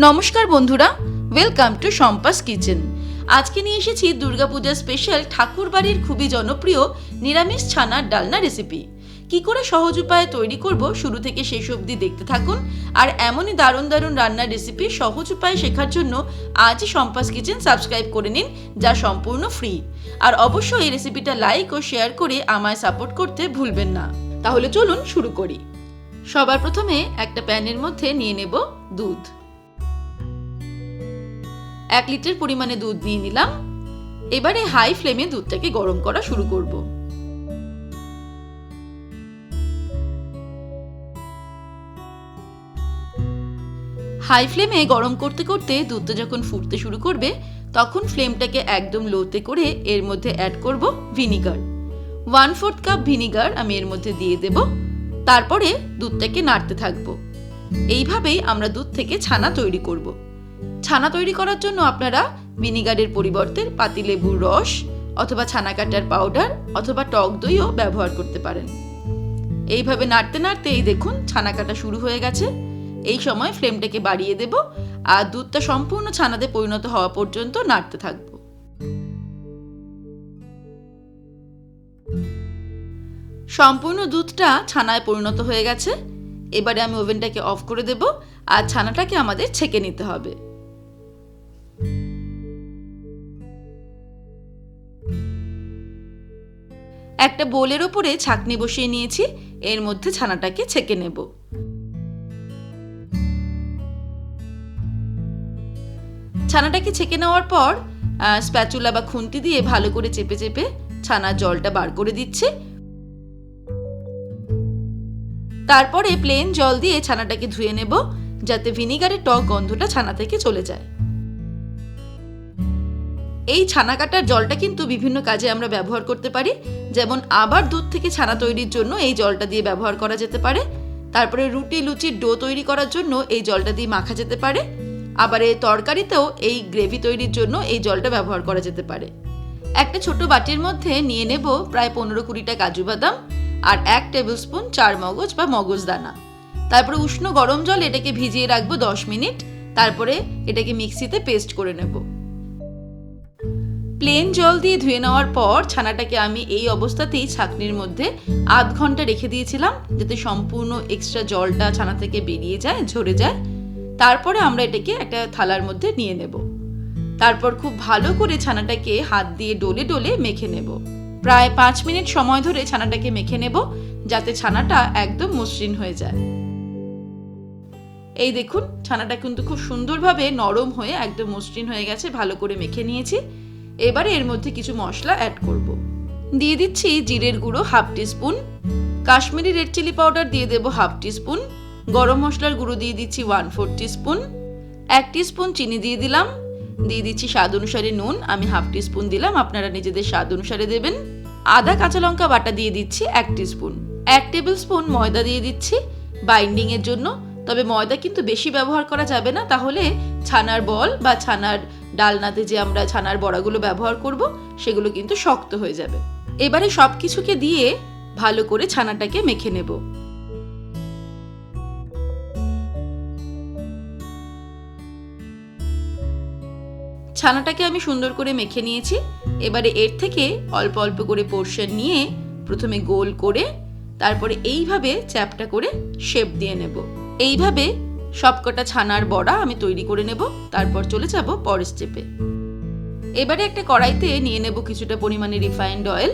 নমস্কার বন্ধুরা, welcome to Shampa's kitchen. আজকে নিয়ে এসেছি দুর্গা পূজা স্পেশাল ঠাকুর বাড়ির খুবই জনপ্রিয় নিরামিষ ছানার ডালনা রেসিপি। কি করে সহজ উপায়ে তৈরি করব শুরু থেকে শেষ অবধি দেখতে থাকুন। আর এমনই দারুণ দারুণ রান্নার রেসিপি সহজ উপায়ে শেখার জন্য আজই শম্পাস কিচেন সাবস্ক্রাইব করে নিন, যা সম্পূর্ণ ফ্রি। আর অবশ্যই এই রেসিপিটা লাইক ও শেয়ার করে আমায় সাপোর্ট করতে ভুলবেন না। তাহলে চলুন শুরু করি। সবার প্রথমে একটা প্যানের মধ্যে নিয়ে নেব দুধ। 1 লিটার পরিমাণে দুধ নিয়ে নিলাম। এবারে হাই ফ্লেমে দুধটাকে গরম করা শুরু করব। হাই ফ্লেমে গরম করতে করতে দুধটা যখন ফুটতে শুরু করবে, তখন ফ্লেমটাকে একদম লোতে করে এর মধ্যে অ্যাড করব ভিনিগার। 1/4 কাপ ভিনিগার আমি এর মধ্যে দিয়ে দেব। তারপরে দুধটাকে নাড়তে থাকবো। এইভাবেই আমরা দুধ থেকে ছানা তৈরি করব। ছানা তৈরি করার জন্য আপনারা ভিনিগারের পরিবর্তে পাতিলেবুর রস অথবা ছানা কাটার পাউডার অথবা টক দইও ব্যবহার করতে পারেন। এইভাবে নাড়তে নাড়তে এই দেখুন ছানা কাটা শুরু হয়ে গেছে। এই সময় ফ্লেমটাকে বাড়িয়ে দেব আর দুধটা সম্পূর্ণ ছানাতে পরিণত হওয়া পর্যন্ত নাড়তে থাকব। সম্পূর্ণ দুধটা ছানায় পরিণত হয়ে গেছে। এবারে আমি ওভেনটাকে অফ করে দেব আর ছানাটাকে আমাদের ছেঁকে নিতে হবে। একটা বোলের ওপরে ছাঁকনি বসিয়ে নিয়েছি, এর মধ্যে ছানাটাকে ছেঁকে নেব। ছানাটাকে ছেঁকে নেওয়ার পর স্প্যাচুলা বা খুন্তি দিয়ে ভালো করে চেপে চেপে ছানার জলটা বার করে দিচ্ছি। তারপরে প্লেন জল দিয়ে ছানাটাকে ধুয়ে নেব, যাতে ভিনিগারের টক গন্ধটা ছানা থেকে চলে যায়। এই ছানা কাটার জলটা কিন্তু বিভিন্ন কাজে আমরা ব্যবহার করতে পারি। যেমন আবার দুধ থেকে ছানা তৈরির জন্য এই জলটা দিয়ে ব্যবহার করা যেতে পারে। তারপরে রুটি লুচির ডো তৈরি করার জন্য এই জলটা দিয়ে মাখা যেতে পারে। আবার এই তরকারিতেও এই গ্রেভি তৈরির জন্য এই জলটা ব্যবহার করা যেতে পারে। একটা ছোট বাটির মধ্যে নিয়ে নেব প্রায় 15-20টা কাজু বাদাম আর 1 টেবিল স্পুন চার মগজ বা মগজ দানা। তারপরে উষ্ণ গরম জল এটাকে ভিজিয়ে রাখবো 10 মিনিট। তারপরে এটাকে মিক্সিতে পেস্ট করে নেব। প্লেন জল দিয়ে ধুয়ে নেওয়ার পর ছানাটাকে আমি এই অবস্থাতেই ছাঁকনির মধ্যে আধ ঘন্টা রেখে দিয়েছিলাম, যাতে সম্পূর্ণ এক্সট্রা জলটা ছানা থেকে বেরিয়ে যায়, ঝরে যায়। তারপরে আমরা এটাকে একটা থালার মধ্যে নিয়ে নেব। তারপর খুব ভালো করে ছানাটাকে হাত দিয়ে ডলে ডলে মেখে নেব। প্রায় 5 মিনিট সময় ধরে ছানাটাকে মেখে নেব, যাতে ছানাটা একদম মসৃণ হয়ে যায়। এই দেখুন ছানাটা কিন্তু খুব সুন্দরভাবে নরম হয়ে একদম মসৃণ হয়ে গেছে, ভালো করে মেখে নিয়েছি। এবারে এর মধ্যে কিছু মশলা অ্যাড করব। দিয়ে দিচ্ছি জিরের গুঁড়ো 1/2 teaspoon, Kashmiri red chilli powder দিয়ে দেব 1/2 টিস্পুন, গরম মশলার গুঁড়ো দিয়ে দিচ্ছি 1/4 টিস্পুন, 1 টিস্পুন চিনি দিয়ে দিলাম, দিয়ে দিচ্ছি স্বাদ অনুসারে নুন, আমি 1/2 টিস্পুন দিলাম, আপনারা নিজেদের স্বাদ অনুসারে দেবেন। আদা কাঁচা লঙ্কা বাটা দিয়ে দিচ্ছি 1 টিস্পুন, 1 টেবিল স্পুন ময়দা দিয়ে দিচ্ছি বাইন্ডিং এর জন্য। তবে ময়দা কিন্তু বেশি ব্যবহার করা যাবে না, তাহলে ছানার বল বা ছানার ডালনাতে যে আমরা ছানার বড়াগুলো ব্যবহার করব সেগুলো কিন্তু শক্ত হয়ে যাবে। এবারে সবকিছুকে দিয়ে ভালো করে ছানাটাকে মেখে নেব। ছানাটাকে আমি সুন্দর করে মেখে নিয়েছি। এবারে এর থেকে অল্প অল্প করে পোর্শন নিয়ে প্রথমে গোল করে তারপরে এইভাবে চ্যাপটা করে শেপ দিয়ে নেব। এইভাবে সবকটা ছানার বড়া আমি তৈরি করে নেব। তারপর চলে যাব পরের স্টেপে। এবারে একটা কড়াইতে নিয়ে নেব কিছুটা পরিমাণে রিফাইন্ড অয়েল।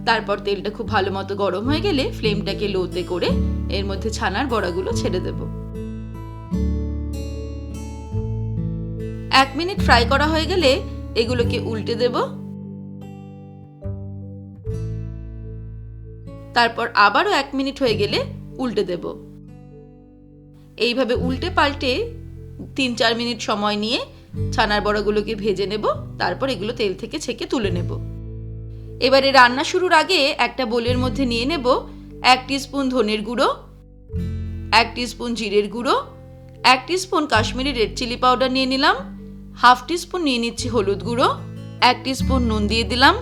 তারপর তেলটা খুব ভালো মতো গরম হয়ে গেলে ফ্লেমটাকে লোতে করে এর মধ্যে ছানার বড়াগুলো ছেড়ে দেব। 1 মিনিট ফ্রাই করা হয়ে গেলে এগুলোকে উল্টে দেব। তারপর আবারও 1 মিনিট হয়ে গেলে উল্টে দেব। এইভাবে উল্টে পাল্টে 3-4 মিনিট সময় নিয়ে ছানার বড়াগুলোকে ভেজে নেব। তারপর এগুলো তেল থেকে ছেঁকে তুলে নেব। এবারে রান্না শুরুর আগে একটা বোলের মধ্যে নিয়ে নেব 1 টিস্পুন ধনের গুঁড়ো, 1 টিস্পুন জিরের গুঁড়ো, 1 teaspoon Kashmiri red chilli powder নিয়ে নিলাম, 1/2 টিস্পুন নিয়ে নিচ্ছি হলুদ গুঁড়ো, 1 টিস্পুন নুন দিয়ে দিলাম,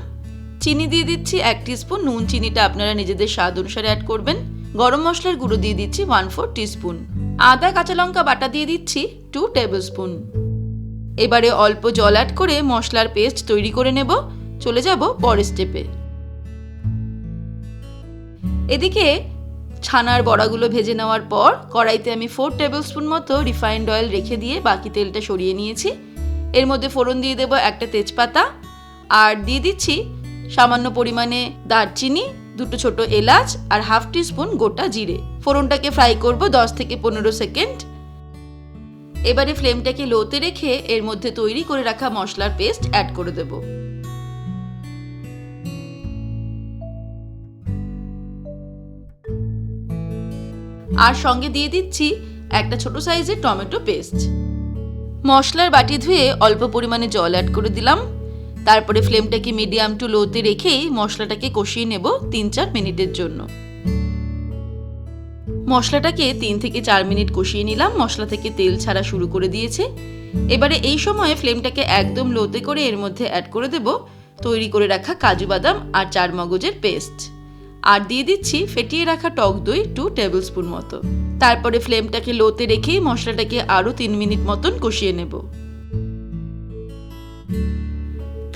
চিনি দিয়ে দিচ্ছি 1 টিস্পুন, নুন চিনিটা আপনারা নিজেদের স্বাদ অনুসারে অ্যাড করবেন। গরম মশলার গুঁড়ো দিয়ে দিচ্ছি 1/4 টিস্পুন। আদা কাঁচা লঙ্কা বাটা দিয়ে দিচ্ছি 2 টেবিল স্পুন। এবারে অল্প জল অ্যাড করে মশলার পেস্ট তৈরি করে নেব। চলে যাব পরের স্টেপে। এদিকে ছানার বড়াগুলো ভেজে নেওয়ার পর কড়াইতে আমি 4 টেবিল স্পুন মতো রিফাইন্ড অয়েল রেখে দিয়ে বাকি তেলটা সরিয়ে নিয়েছি। এর মধ্যে ফোড়ন দিয়ে দেবো একটা তেজপাতা, আর দিয়ে দিচ্ছি সামান্য পরিমাণে দারচিনি, 2 ছোট এলাচ আর হাফ টিস্পুন গোটা জিরে। ফোড়নটাকে ফ্রাই করব 10 থেকে 15 সেকেন্ড। এবারে ফ্লেমটাকে লোতে রেখে এর মধ্যে তৈরি করে রাখা মশলার পেস্ট অ্যাড করে দেব। আর সঙ্গে দিয়ে দিচ্ছি একটা ছোট সাইজের টমেটো পেস্ট। মশলার বাটি ধুয়ে অল্প পরিমাণে জল অ্যাড করে দিলাম। তারপরে ফ্লেমটাকে মিডিয়াম টু লোতে রেখেই মশলাটাকে কষিয়ে নেব 3-4 মিনিটের জন্য। মশলাটাকে 3 থেকে 4 মিনিট কষিয়ে নিলাম। মশলা থেকে তেল ছাড়া শুরু করে দিয়েছে। এবারে এই সময়ে ফ্লেমটাকে একদম লোতে করে এর মধ্যে অ্যাড করে দেব তৈরি করে রাখা কাজু বাদাম আর চার মগজের পেস্ট। আর দিয়ে দিচ্ছি ফেটিয়ে রাখা টক দই 2 টেবিল স্পুন মতো। তারপরে ফ্লেমটাকে লোতে রেখেই মশলাটাকে আরও 3 মিনিট মতন কষিয়ে নেব।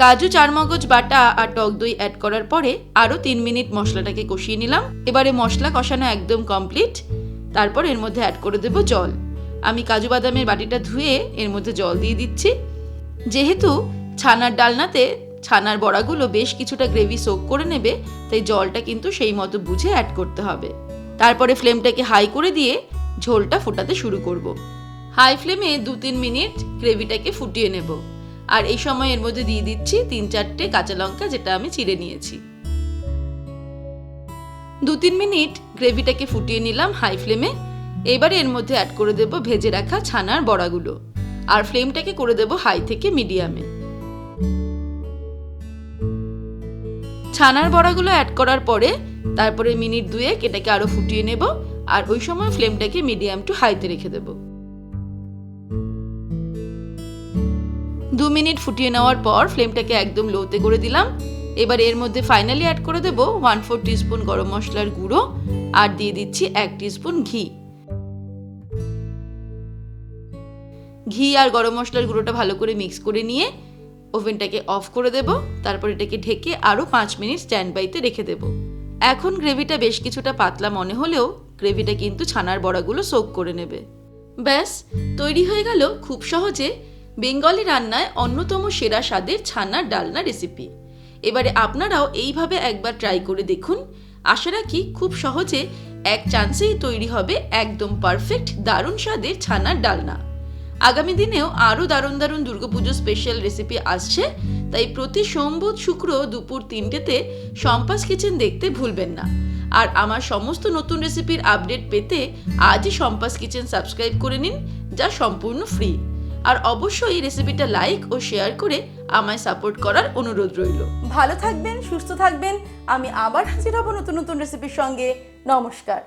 কাজু চার মগজ বাটা আর টক দই অ্যাড করার পরে আরও 3 মিনিট মশলাটাকে কষিয়ে নিলাম। এবারে মশলা কষানো একদম কমপ্লিট। তারপর এর মধ্যে অ্যাড করে দেব জল। আমি কাজু বাদামের বাটিটা ধুয়ে এর মধ্যে জল দিয়ে দিচ্ছি। যেহেতু ছানার ডালনাতে ছানার বড়াগুলো বেশ কিছুটা গ্রেভি সোক করে নেবে, তাই জলটা কিন্তু সেই মতো বুঝে অ্যাড করতে হবে। তারপরে ফ্লেমটাকে হাই করে দিয়ে ঝোলটা ফোটাতে শুরু করব। হাই ফ্লেমে 2-3 মিনিট গ্রেভিটাকে ফুটিয়ে নেব। আর এই সময় এর মধ্যে দিয়ে দিচ্ছি 3-4টে কাঁচা লঙ্কা, যেটা আমি চিড়ে নিয়েছি। 2-3 মিনিট গ্রেভিটাকে ফুটিয়ে নিলাম হাই ফ্লেমে। এবারে এর মধ্যে অ্যাড করে দেব ভেজে রাখা ছানার বড়াগুলো, আর ফ্লেমটাকে করে দেব হাই থেকে মিডিয়ামে। ছানার বড়াগুলো অ্যাড করার পরে তারপরে মিনিট 2 এটাকে আরো ফুটিয়ে নেব। আর ওই সময় ফ্লেমটাকে মিডিয়াম টু হাইতে রেখে দেব। 2 মিনিট ফুটিয়ে নেওয়ার পর ফ্লেমটাকে একদম লোতে করে দিলাম। এবার এর মধ্যে ফাইনালি অ্যাড করে দেব 1/4 টিস্পুন গরম মশলার গুঁড়ো, আর দিয়ে দিচ্ছি 1 টিস্পুন ঘি। ঘি আর গরম মশলার গুঁড়োটা ভালো করে মিক্স করে নিয়ে ওভেনটাকে অফ করে দেব। তারপর এটাকে ঢেকে আরও 5 মিনিট স্ট্যান্ড বাইতে রেখে দেব। এখন গ্রেভিটা বেশ কিছুটা পাতলা মনে হলেও গ্রেভিটা কিন্তু ছানার বড়াগুলো সোক করে নেবে। ব্যাস তৈরি হয়ে গেল খুব সহজে বেঙ্গলি রান্নায় অন্যতম সেরা স্বাদের ছানার ডালনা রেসিপি। এবারে আপনারাও এইভাবে একবার ট্রাই করে দেখুন। আশা রাখি খুব সহজে এক চান্সেই তৈরি হবে একদম পারফেক্ট দারুণ স্বাদের ছানার ডালনা। আগামী দিনেও আরও দারুণ দারুণ দুর্গাপুজো স্পেশাল রেসিপি আসছে, তাই প্রতি সোম বুধ শুক্র দুপুর 3টেতে শম্পাস কিচেন দেখতে ভুলবেন না। আর আমার সমস্ত নতুন রেসিপির আপডেট পেতে আজই শম্পাস কিচেন সাবস্ক্রাইব করে নিন, যা সম্পূর্ণ ফ্রি। আর অবশ্যই রেসিপিটা লাইক ও শেয়ার করে আমায় সাপোর্ট করার অনুরোধ রইল। ভালো থাকবেন, সুস্থ থাকবেন। আমি আবার হাজির হব নতুন নতুন রেসিপির সঙ্গে। নমস্কার।